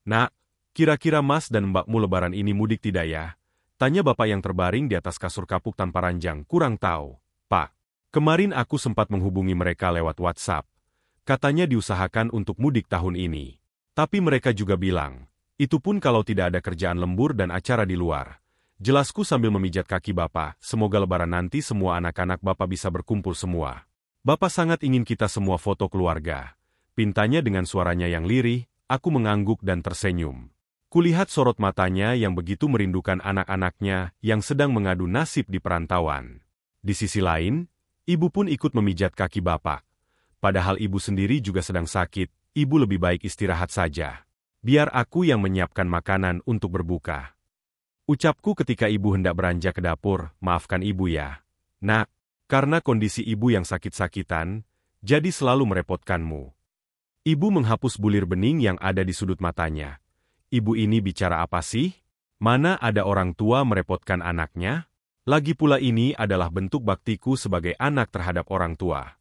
Nak, kira-kira Mas dan Mbakmu lebaran ini mudik tidak ya? Tanya bapak yang terbaring di atas kasur kapuk tanpa ranjang. Kurang tahu, Pak. Kemarin aku sempat menghubungi mereka lewat WhatsApp. Katanya diusahakan untuk mudik tahun ini. Tapi mereka juga bilang, itu pun kalau tidak ada kerjaan lembur dan acara di luar. Jelasku sambil memijat kaki bapak, semoga lebaran nanti semua anak-anak bapak bisa berkumpul semua. Bapak sangat ingin kita semua foto keluarga. Pintanya dengan suaranya yang lirih, aku mengangguk dan tersenyum. Kulihat sorot matanya yang begitu merindukan anak-anaknya yang sedang mengadu nasib di perantauan. Di sisi lain, ibu pun ikut memijat kaki bapak. Padahal ibu sendiri juga sedang sakit, ibu lebih baik istirahat saja. Biar aku yang menyiapkan makanan untuk berbuka. Ucapku ketika ibu hendak beranjak ke dapur, maafkan ibu ya. Nak, karena kondisi ibu yang sakit-sakitan, jadi selalu merepotkanmu. Ibu menghapus bulir bening yang ada di sudut matanya. Ibu ini bicara apa sih? Mana ada orang tua merepotkan anaknya? Lagi pula ini adalah bentuk baktiku sebagai anak terhadap orang tua.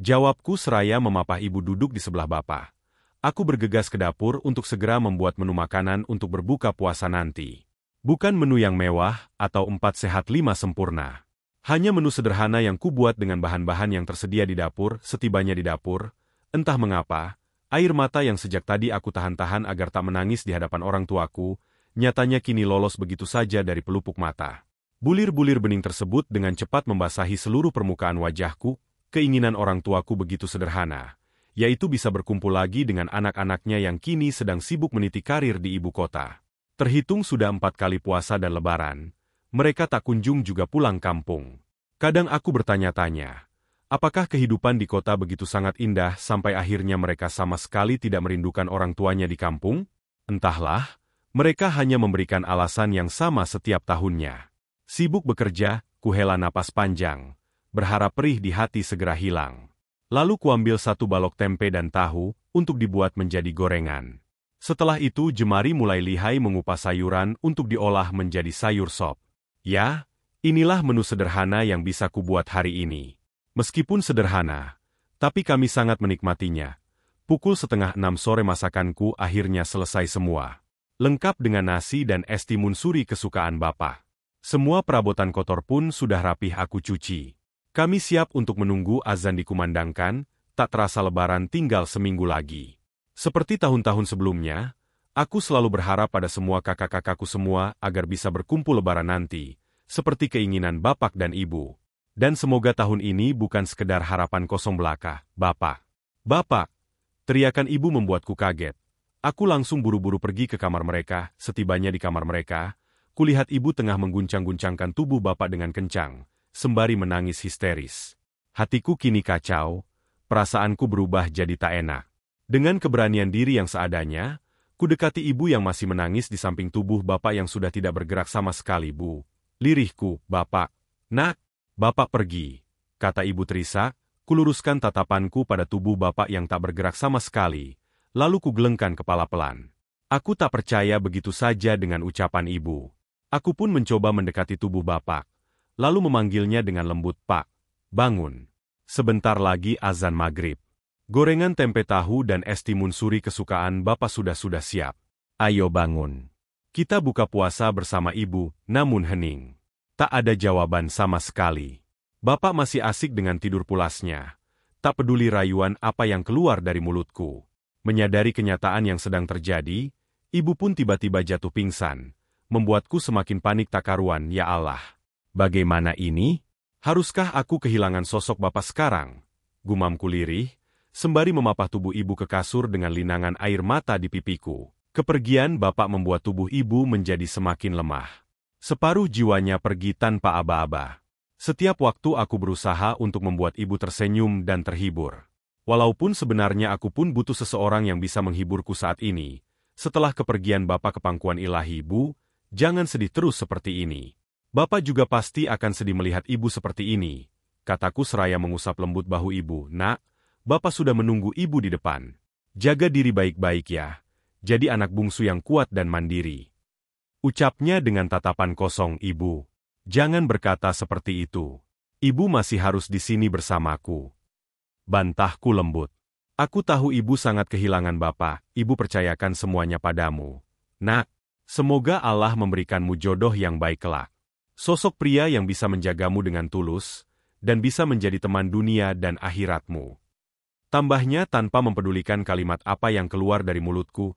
Jawabku seraya memapah ibu duduk di sebelah bapak. Aku bergegas ke dapur untuk segera membuat menu makanan untuk berbuka puasa nanti. Bukan menu yang mewah atau 4 sehat 5 sempurna. Hanya menu sederhana yang kubuat dengan bahan-bahan yang tersedia di dapur. Setibanya di dapur, entah mengapa, air mata yang sejak tadi aku tahan-tahan agar tak menangis di hadapan orang tuaku, nyatanya kini lolos begitu saja dari pelupuk mata. Bulir-bulir bening tersebut dengan cepat membasahi seluruh permukaan wajahku. Keinginan orang tuaku begitu sederhana, yaitu bisa berkumpul lagi dengan anak-anaknya yang kini sedang sibuk meniti karir di ibu kota. Terhitung sudah 4 kali puasa dan lebaran, mereka tak kunjung juga pulang kampung. Kadang aku bertanya-tanya, apakah kehidupan di kota begitu sangat indah sampai akhirnya mereka sama sekali tidak merindukan orang tuanya di kampung? Entahlah, mereka hanya memberikan alasan yang sama setiap tahunnya. Sibuk bekerja, kuhela napas panjang, berharap perih di hati segera hilang. Lalu kuambil 1 balok tempe dan tahu untuk dibuat menjadi gorengan. Setelah itu jemari mulai lihai mengupas sayuran untuk diolah menjadi sayur sop. Ya, inilah menu sederhana yang bisa kubuat hari ini. Meskipun sederhana, tapi kami sangat menikmatinya. Pukul 5:30 sore masakanku akhirnya selesai semua. Lengkap dengan nasi dan es timun suri kesukaan bapak. Semua perabotan kotor pun sudah rapih aku cuci. Kami siap untuk menunggu azan dikumandangkan, tak terasa lebaran tinggal seminggu lagi. Seperti tahun-tahun sebelumnya, aku selalu berharap pada semua kakak-kakakku semua agar bisa berkumpul lebaran nanti, seperti keinginan bapak dan ibu. Dan semoga tahun ini bukan sekedar harapan kosong belaka, Bapak. Bapak! Teriakan ibu membuatku kaget. Aku langsung buru-buru pergi ke kamar mereka. Setibanya di kamar mereka, kulihat ibu tengah mengguncang-guncangkan tubuh bapak dengan kencang, sembari menangis histeris. Hatiku kini kacau, perasaanku berubah jadi tak enak. Dengan keberanian diri yang seadanya, kudekati ibu yang masih menangis di samping tubuh bapak yang sudah tidak bergerak sama sekali, Bu. Lirihku, Bapak. Nak! Bapak pergi, kata Ibu Trisa, kuluruskan tatapanku pada tubuh bapak yang tak bergerak sama sekali, lalu kugelengkan kepala pelan. Aku tak percaya begitu saja dengan ucapan ibu. Aku pun mencoba mendekati tubuh bapak, lalu memanggilnya dengan lembut, Pak, bangun. Sebentar lagi azan maghrib. Gorengan tempe tahu dan es timun suri kesukaan bapak sudah siap. Ayo bangun. Kita buka puasa bersama ibu, namun hening. Tak ada jawaban sama sekali. Bapak masih asik dengan tidur pulasnya. Tak peduli rayuan apa yang keluar dari mulutku. Menyadari kenyataan yang sedang terjadi, ibu pun tiba-tiba jatuh pingsan. Membuatku semakin panik tak karuan, ya Allah. Bagaimana ini? Haruskah aku kehilangan sosok bapak sekarang? Gumamku lirih, sembari memapah tubuh ibu ke kasur dengan linangan air mata di pipiku. Kepergian bapak membuat tubuh ibu menjadi semakin lemah. Separuh jiwanya pergi tanpa aba-aba. Setiap waktu aku berusaha untuk membuat ibu tersenyum dan terhibur. Walaupun sebenarnya aku pun butuh seseorang yang bisa menghiburku saat ini. Setelah kepergian bapak ke pangkuan ilahi, Bu, jangan sedih terus seperti ini. Bapak juga pasti akan sedih melihat ibu seperti ini. Kataku seraya mengusap lembut bahu ibu. Nak, bapak sudah menunggu ibu di depan. Jaga diri baik-baik ya. Jadi anak bungsu yang kuat dan mandiri. Ucapnya dengan tatapan kosong, Ibu. Jangan berkata seperti itu. Ibu masih harus di sini bersamaku. Bantahku lembut. Aku tahu ibu sangat kehilangan bapak, ibu percayakan semuanya padamu. Nak, semoga Allah memberikanmu jodoh yang baik kelak. Sosok pria yang bisa menjagamu dengan tulus, dan bisa menjadi teman dunia dan akhiratmu. Tambahnya tanpa mempedulikan kalimat apa yang keluar dari mulutku,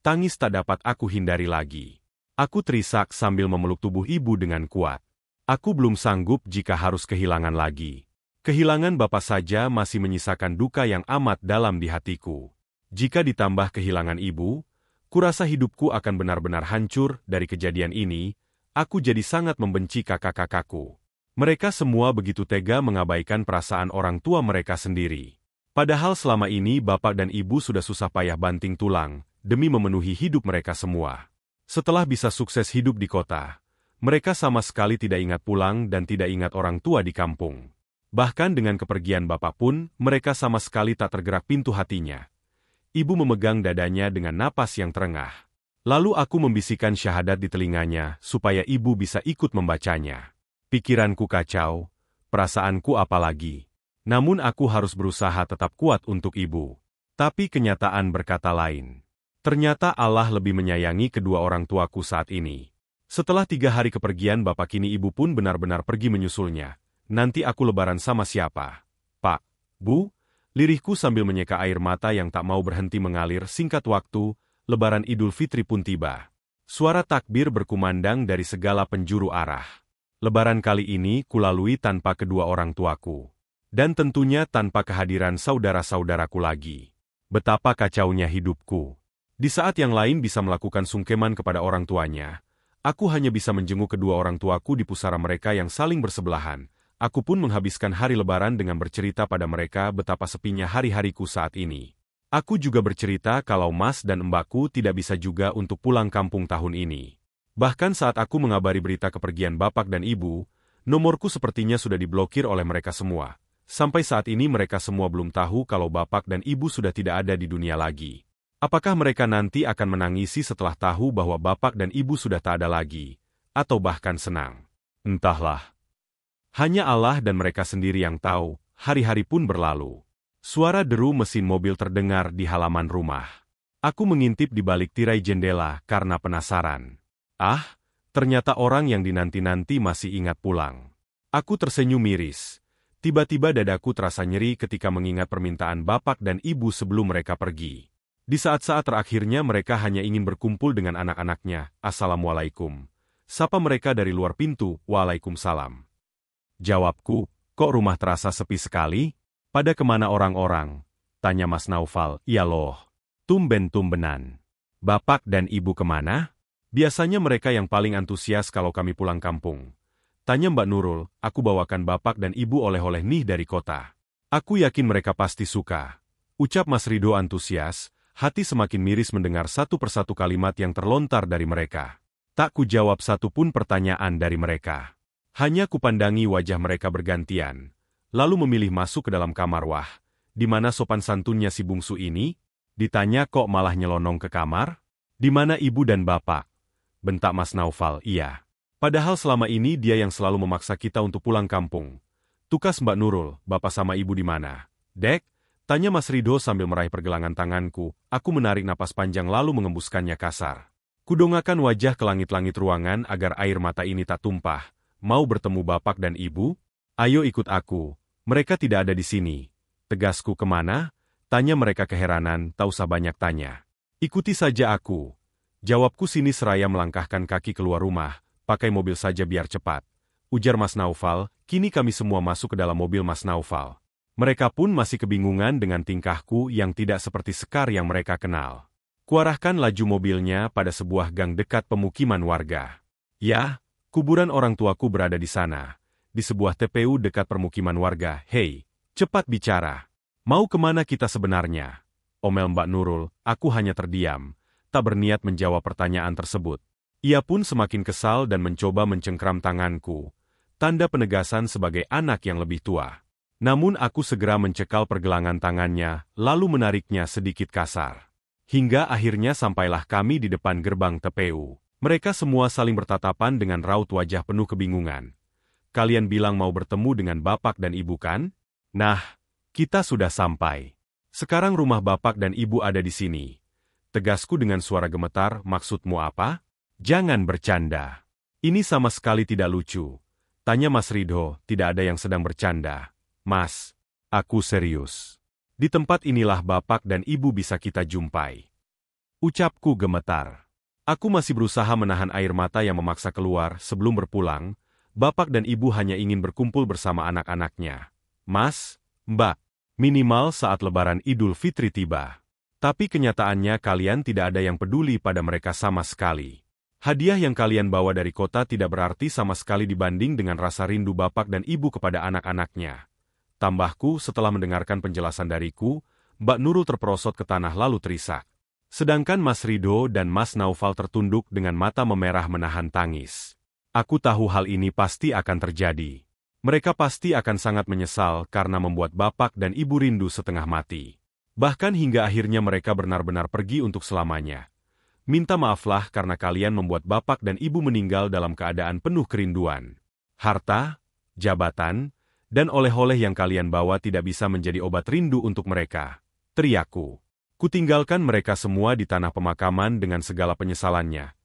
tangis tak dapat aku hindari lagi. Aku terisak sambil memeluk tubuh ibu dengan kuat. Aku belum sanggup jika harus kehilangan lagi. Kehilangan bapak saja masih menyisakan duka yang amat dalam di hatiku. Jika ditambah kehilangan ibu, kurasa hidupku akan benar-benar hancur dari kejadian ini. Aku jadi sangat membenci kakak-kakakku. Mereka semua begitu tega mengabaikan perasaan orang tua mereka sendiri. Padahal selama ini bapak dan ibu sudah susah payah banting tulang demi memenuhi hidup mereka semua. Setelah bisa sukses hidup di kota, mereka sama sekali tidak ingat pulang dan tidak ingat orang tua di kampung. Bahkan dengan kepergian bapak pun, mereka sama sekali tak tergerak pintu hatinya. Ibu memegang dadanya dengan napas yang terengah. Lalu aku membisikkan syahadat di telinganya, supaya ibu bisa ikut membacanya. Pikiranku kacau, perasaanku apalagi. Namun aku harus berusaha tetap kuat untuk ibu. Tapi kenyataan berkata lain. Ternyata Allah lebih menyayangi kedua orang tuaku saat ini. Setelah 3 hari kepergian bapak, kini ibu pun benar-benar pergi menyusulnya. Nanti aku lebaran sama siapa? Pak, Bu, lirihku sambil menyeka air mata yang tak mau berhenti mengalir. Singkat waktu, lebaran Idul Fitri pun tiba. Suara takbir berkumandang dari segala penjuru arah. Lebaran kali ini kulalui tanpa kedua orang tuaku. Dan tentunya tanpa kehadiran saudara-saudaraku lagi. Betapa kacaunya hidupku. Di saat yang lain bisa melakukan sungkeman kepada orang tuanya, aku hanya bisa menjenguk kedua orang tuaku di pusara mereka yang saling bersebelahan. Aku pun menghabiskan hari lebaran dengan bercerita pada mereka betapa sepinya hari-hariku saat ini. Aku juga bercerita kalau Mas dan Mbakku tidak bisa juga untuk pulang kampung tahun ini. Bahkan saat aku mengabari berita kepergian bapak dan ibu, nomorku sepertinya sudah diblokir oleh mereka semua. Sampai saat ini mereka semua belum tahu kalau bapak dan ibu sudah tidak ada di dunia lagi. Apakah mereka nanti akan menangisi setelah tahu bahwa bapak dan ibu sudah tak ada lagi? Atau bahkan senang? Entahlah. Hanya Allah dan mereka sendiri yang tahu. Hari-hari pun berlalu. Suara deru mesin mobil terdengar di halaman rumah. Aku mengintip di balik tirai jendela karena penasaran. Ah, ternyata orang yang dinanti-nanti masih ingat pulang. Aku tersenyum miris. Tiba-tiba dadaku terasa nyeri ketika mengingat permintaan bapak dan ibu sebelum mereka pergi. Di saat-saat terakhirnya mereka hanya ingin berkumpul dengan anak-anaknya. Assalamualaikum. Sapa mereka dari luar pintu. Waalaikumsalam. Jawabku, kok rumah terasa sepi sekali? Pada kemana orang-orang? Tanya Mas Naufal. Iya loh. Tumben-tumbenan. Bapak dan ibu kemana? Biasanya mereka yang paling antusias kalau kami pulang kampung. Tanya Mbak Nurul, aku bawakan bapak dan ibu oleh-oleh nih dari kota. Aku yakin mereka pasti suka. Ucap Mas Rido antusias, hati semakin miris mendengar satu persatu kalimat yang terlontar dari mereka. Tak kujawab satu pun pertanyaan dari mereka. Hanya kupandangi wajah mereka bergantian, lalu memilih masuk ke dalam kamar. Wah, di mana sopan santunnya si bungsu ini? Ditanya kok malah nyelonong ke kamar? Di mana ibu dan bapak? Bentak Mas Naufal. Iya. Padahal selama ini dia yang selalu memaksa kita untuk pulang kampung. Tukas Mbak Nurul, bapak sama ibu di mana? Dek? Tanya Mas Rido sambil meraih pergelangan tanganku. Aku menarik napas panjang lalu mengembuskannya kasar. Kudongakkan wajah ke langit-langit ruangan agar air mata ini tak tumpah. Mau bertemu bapak dan ibu? Ayo ikut aku. Mereka tidak ada di sini. Tegasku. Kemana? Tanya mereka keheranan. Tak usah banyak tanya. Ikuti saja aku. Jawabku sini seraya melangkahkan kaki keluar rumah. Pakai mobil saja biar cepat. Ujar Mas Naufal. Kini kami semua masuk ke dalam mobil Mas Naufal. Mereka pun masih kebingungan dengan tingkahku yang tidak seperti Sekar yang mereka kenal. Kuarahkan laju mobilnya pada sebuah gang dekat pemukiman warga. Ya, kuburan orang tuaku berada di sana. Di sebuah TPU dekat permukiman warga. Hei, cepat bicara. Mau kemana kita sebenarnya? Omel Mbak Nurul. Aku hanya terdiam. Tak berniat menjawab pertanyaan tersebut. Ia pun semakin kesal dan mencoba mencengkram tanganku. Tanda penegasan sebagai anak yang lebih tua. Namun aku segera mencekal pergelangan tangannya, lalu menariknya sedikit kasar. Hingga akhirnya sampailah kami di depan gerbang TPU. Mereka semua saling bertatapan dengan raut wajah penuh kebingungan. Kalian bilang mau bertemu dengan bapak dan ibu kan? Nah, kita sudah sampai. Sekarang rumah bapak dan ibu ada di sini. Tegasku dengan suara gemetar, maksudmu apa? Jangan bercanda. Ini sama sekali tidak lucu. Tanya Mas Ridho, tidak ada yang sedang bercanda. Mas, aku serius. Di tempat inilah bapak dan ibu bisa kita jumpai. Ucapku gemetar. Aku masih berusaha menahan air mata yang memaksa keluar sebelum berpulang. Bapak dan ibu hanya ingin berkumpul bersama anak-anaknya. Mas, Mbak, minimal saat Lebaran Idul Fitri tiba. Tapi kenyataannya kalian tidak ada yang peduli pada mereka sama sekali. Hadiah yang kalian bawa dari kota tidak berarti sama sekali dibanding dengan rasa rindu bapak dan ibu kepada anak-anaknya. Tambahku setelah mendengarkan penjelasan dariku, Mbak Nurul terperosot ke tanah lalu terisak. Sedangkan Mas Ridho dan Mas Naufal tertunduk dengan mata memerah menahan tangis. Aku tahu hal ini pasti akan terjadi. Mereka pasti akan sangat menyesal karena membuat bapak dan ibu rindu setengah mati. Bahkan hingga akhirnya mereka benar-benar pergi untuk selamanya. Minta maaflah karena kalian membuat bapak dan ibu meninggal dalam keadaan penuh kerinduan. Harta, jabatan, dan oleh-oleh yang kalian bawa tidak bisa menjadi obat rindu untuk mereka. Teriakku. Kutinggalkan mereka semua di tanah pemakaman dengan segala penyesalannya.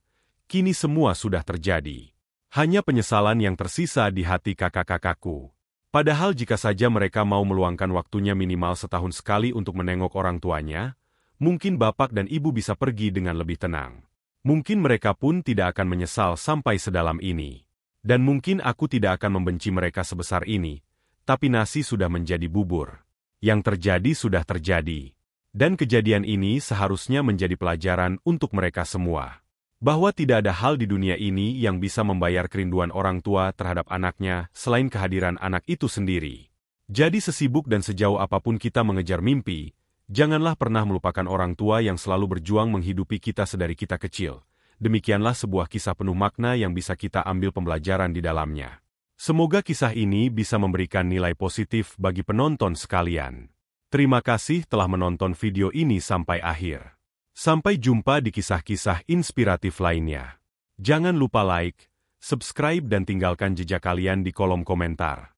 Kini semua sudah terjadi. Hanya penyesalan yang tersisa di hati kakak-kakakku. Padahal jika saja mereka mau meluangkan waktunya minimal setahun sekali untuk menengok orang tuanya, mungkin bapak dan ibu bisa pergi dengan lebih tenang. Mungkin mereka pun tidak akan menyesal sampai sedalam ini. Dan mungkin aku tidak akan membenci mereka sebesar ini, tapi nasi sudah menjadi bubur. Yang terjadi sudah terjadi. Dan kejadian ini seharusnya menjadi pelajaran untuk mereka semua. Bahwa tidak ada hal di dunia ini yang bisa membayar kerinduan orang tua terhadap anaknya selain kehadiran anak itu sendiri. Jadi sesibuk dan sejauh apapun kita mengejar mimpi, janganlah pernah melupakan orang tua yang selalu berjuang menghidupi kita sedari kita kecil. Demikianlah sebuah kisah penuh makna yang bisa kita ambil pembelajaran di dalamnya. Semoga kisah ini bisa memberikan nilai positif bagi penonton sekalian. Terima kasih telah menonton video ini sampai akhir. Sampai jumpa di kisah-kisah inspiratif lainnya. Jangan lupa like, subscribe dan tinggalkan jejak kalian di kolom komentar.